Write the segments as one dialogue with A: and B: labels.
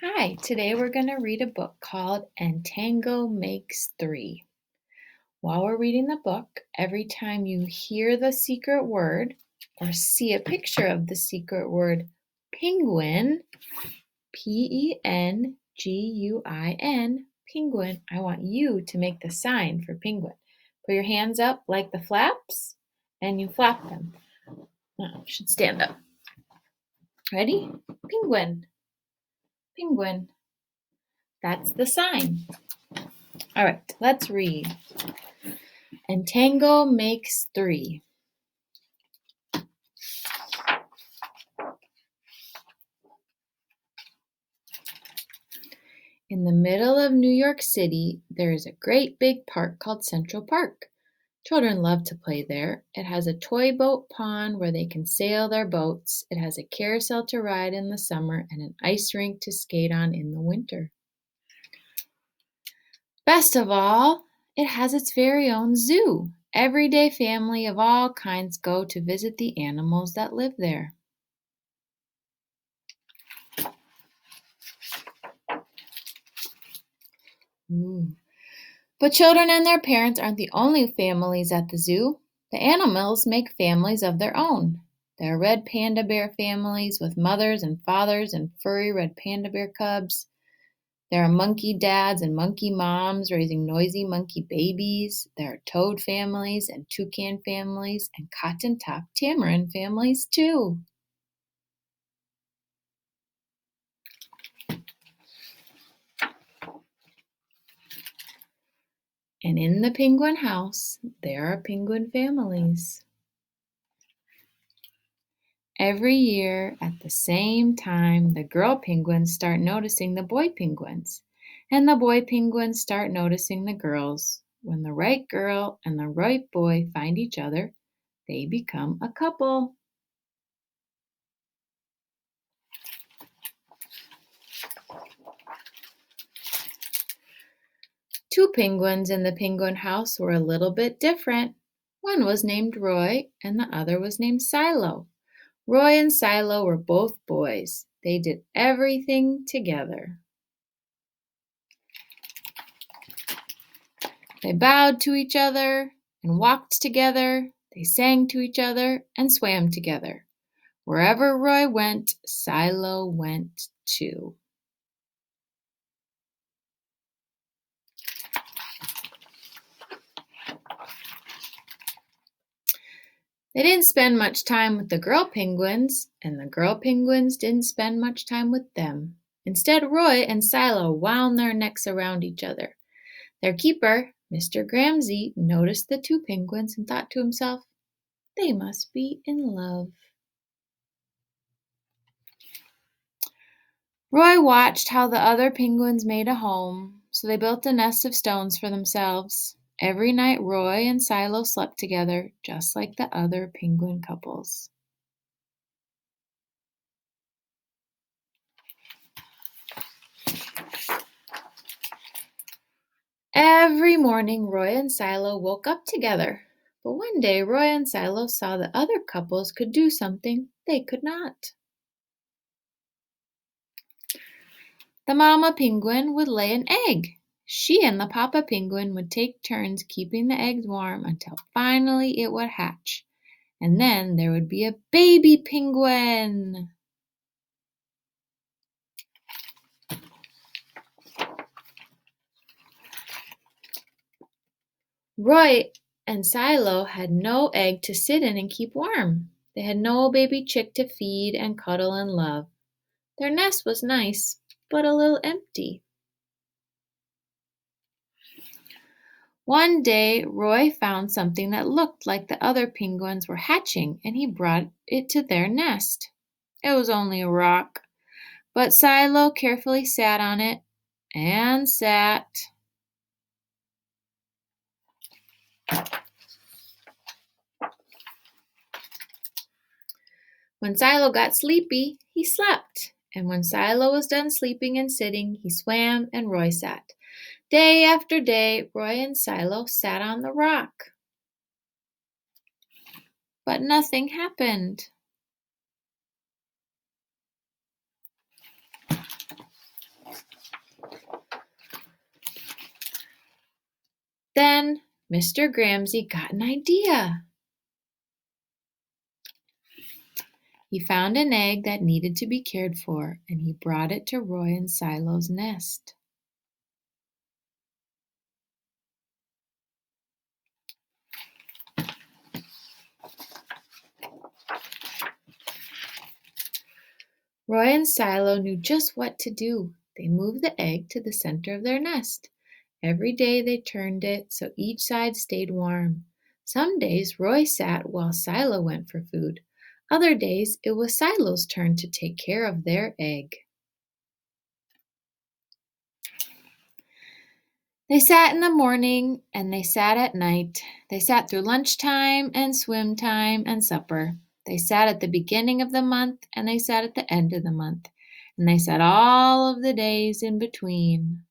A: Hi, today we're going to read a book called And Tango Makes Three. While we're reading the book, every time you hear the secret word or see a picture of the secret word penguin, Penguin, penguin, I want you to make the sign for penguin. Put your hands up like the flaps and you flap them. You should stand up. Ready? Penguin, penguin. That's the sign. All right, let's read. And tango makes three. In the middle of New York City, there is a great big park called Central Park. Children love to play there. It has a toy boat pond where they can sail their boats. It has a carousel to ride in the summer and an ice rink to skate on in the winter. Best of all, it has its very own zoo. Everyday family of all kinds go to visit the animals that live there. Ooh. But children and their parents aren't the only families at the zoo. The animals make families of their own. There are red panda bear families with mothers and fathers and furry red panda bear cubs. There are monkey dads and monkey moms raising noisy monkey babies. There are toad families and toucan families and cotton-top tamarin families too. And in the penguin house, there are penguin families. Every year at the same time, the girl penguins start noticing the boy penguins, and the boy penguins start noticing the girls. When the right girl and the right boy find each other, they become a couple. Two penguins in the penguin house were a little bit different. One was named Roy, and the other was named Silo. Roy and Silo were both boys. They did everything together. They bowed to each other and walked together. They sang to each other and swam together. Wherever Roy went, Silo went too. They didn't spend much time with the girl penguins, and the girl penguins didn't spend much time with them. Instead, Roy and Silo wound their necks around each other. Their keeper, Mr. Gramsy, noticed the two penguins and thought to himself, they must be in love. Roy watched how the other penguins made a home, so they built a nest of stones for themselves. Every night, Roy and Silo slept together, just like the other penguin couples. Every morning, Roy and Silo woke up together. But one day, Roy and Silo saw that other couples could do something they could not. The mama penguin would lay an egg. She and the papa penguin would take turns keeping the eggs warm until finally it would hatch. And then there would be a baby penguin. Roy and Silo had no egg to sit in and keep warm. They had no baby chick to feed and cuddle and love. Their nest was nice, but a little empty. One day, Roy found something that looked like the other penguins were hatching, and he brought it to their nest. It was only a rock, but Silo carefully sat on it and sat. When Silo got sleepy, he slept, and when Silo was done sleeping and sitting, he swam and Roy sat. Day after day, Roy and Silo sat on the rock. But nothing happened. then Mr. Gramsci got an idea. He found an egg that needed to be cared for, and he brought it to Roy and Silo's nest. Roy and Silo knew just what to do. They moved the egg to the center of their nest. Every day they turned it so each side stayed warm. Some days Roy sat while Silo went for food. Other days it was Silo's turn to take care of their egg. They sat in the morning and they sat at night. They sat through lunchtime and swim time and supper. They sat at the beginning of the month and they sat at the end of the month. And they sat all of the days in between.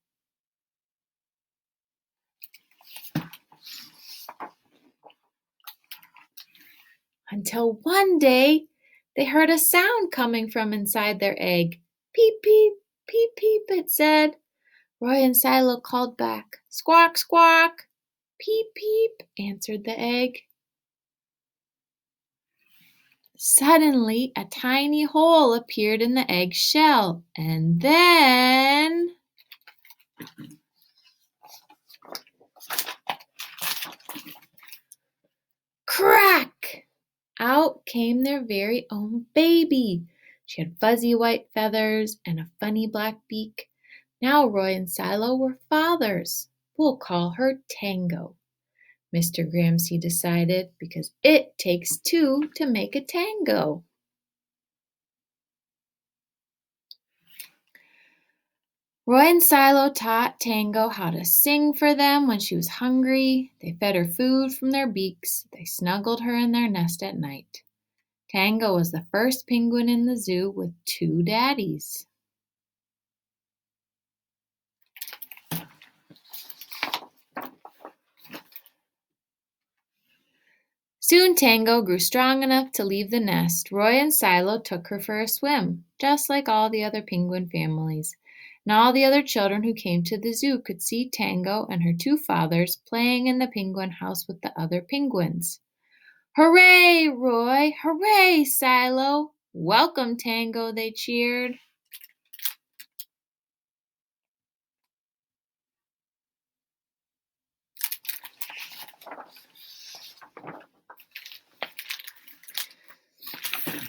A: Until one day they heard a sound coming from inside their egg. Peep, peep, peep, peep, it said. Roy and Silo called back. Squawk, squawk. Peep, peep, answered the egg. Suddenly, a tiny hole appeared in the egg shell, and then crack! Out came their very own baby. She had fuzzy white feathers and a funny black beak. Now Roy and Silo were fathers. We'll call her Tango, Mr. Gramsci decided, because it takes two to make a tango. Roy and Silo taught Tango how to sing for them when she was hungry. They fed her food from their beaks. They snuggled her in their nest at night. Tango was the first penguin in the zoo with two daddies. Soon Tango grew strong enough to leave the nest. Roy and Silo took her for a swim, just like all the other penguin families. And all the other children who came to the zoo could see Tango and her two fathers playing in the penguin house with the other penguins. Hooray, Roy! Hooray, Silo! Welcome, Tango, they cheered.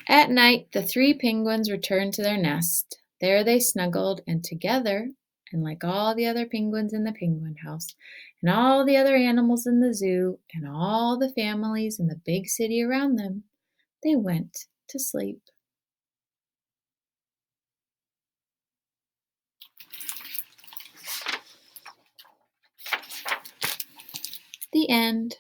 A: At night, the three penguins returned to their nest. There they snuggled, and together, and like all the other penguins in the penguin house, and all the other animals in the zoo, and all the families in the big city around them, they went to sleep. The end.